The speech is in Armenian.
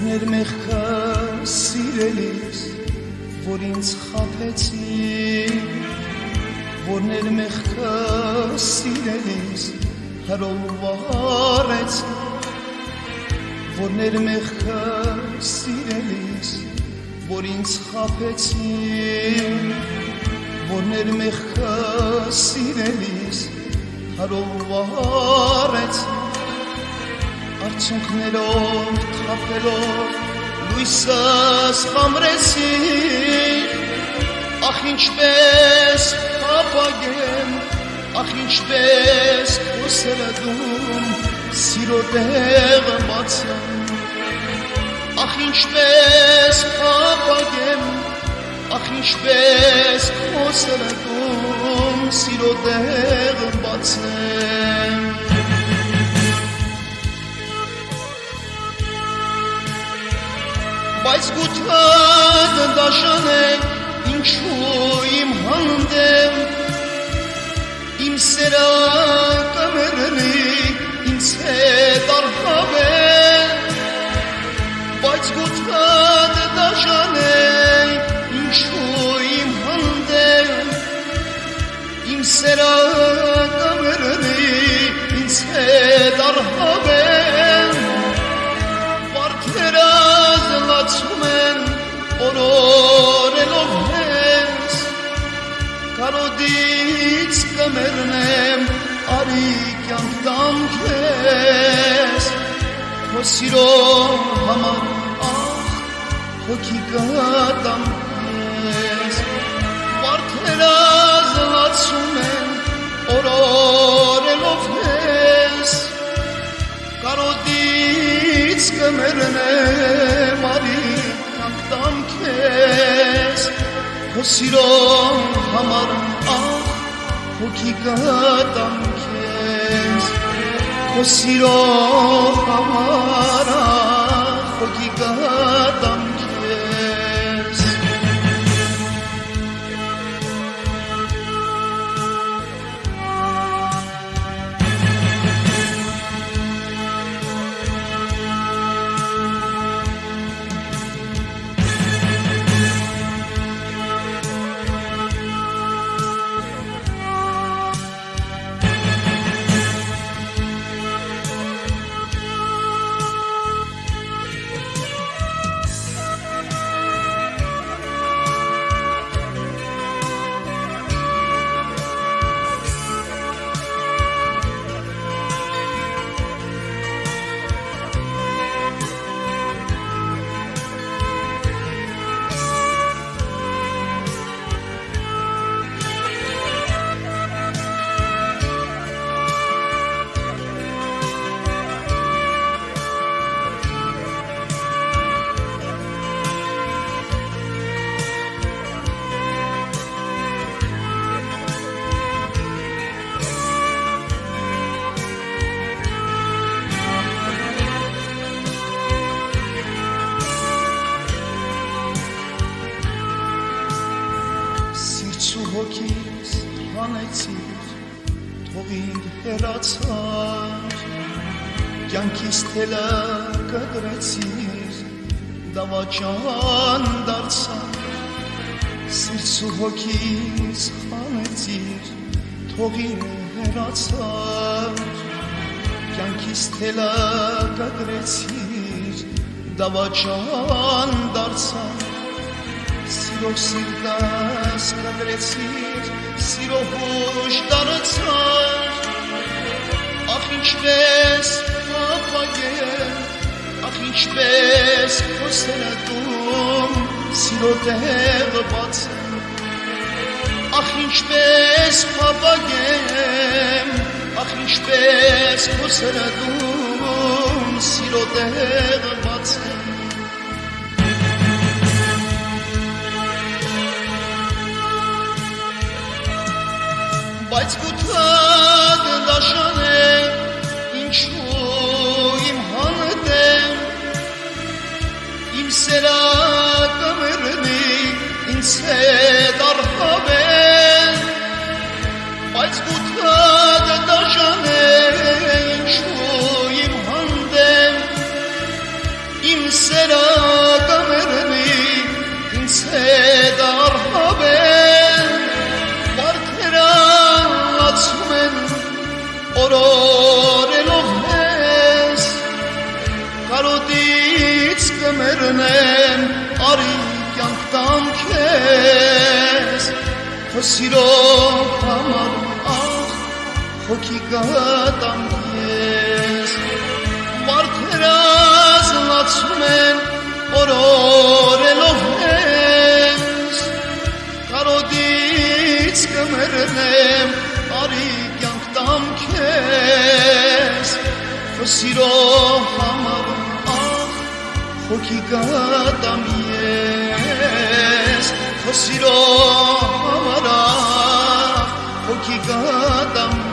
Որներ մեղքը սիրելիս, որ ինձ խաբեցի, որներ մեղքը սիրելիս, հրովարեցի, որներ մեղքը սիրելիս, որ ինձ խաբեցի, որներ մեղքը սիրելիս, հրովարեցի, Արցունքներով թափելով լույսս խամրեցի, ախ ինչպես փափագեմ, ախ ինչպես քո սրտում սիրո տեղը բացեմ, ախ ինչպես փափագեմ, ախ ինչպես քո սրտում սիրո տեղը բացեմ. Բայց գութը դաշան է, ինչու իմ հանդեմ, իմ սերը կմեռնի, ինձ հետ արհավեն, բայց գութը դաշան է, ինչու իմ հանդեմ, իմ սերը կմեռնի, ինձ հետ արհավեն, վարդերը զլացում են օրորելով հենց, կարոդից կմեռնեմ արի կյանք տամ քեզ, քո սիրո համար ախ հոգի կտամ քեզ, վարդերը զլացում են օրորելով հենց, կարոդից կմեռնեմ արի կյանք տամ քեզ, քո սիրո համար ախ հոգի կտամ քեզ, քո սիրո համար ախ հոգի կտամ քեզ. Հոգիս հանեցիր, թող ինձ հեռացար, կյանքիս թելը կտրեցիր, դավաճան դարձար, սիրտ ու հոգիս հանեցիր, թող ինձ հեռացար, կյանքիս թելը կտրեցիր, դավաճան դարձար, Սիրով սիրտս կտրեցիր, սիրով ուժ դարձար, ախ ինչպես փափագեմ, ախ ինչպես քո սրտում սիրո տեղը բացեմ, ախ ինչպես փափագեմ, ախ ինչպես քո սրտում սիրո տեղը բացեմ. Բայց գութը դաշան է, ինչու իմ հանդեմ, իմ սերը կմեռնի, ինձ հետ արհավեն, բայց գութը դաշան է, ինչու իմ հանդեմ, են օրորելով ես կարոտից կմեռնեմ արի կյանք տամ քեզ քո սիրո համար ախ հոգի գտամ ես մարդերը զլացում են օրորելով ես կարոտից կմեռնեմ արի կյանք տամ քեզ քո սիրո համար ախ հոգի գտամ ես քո սիրո համար ախ հոգի գտամ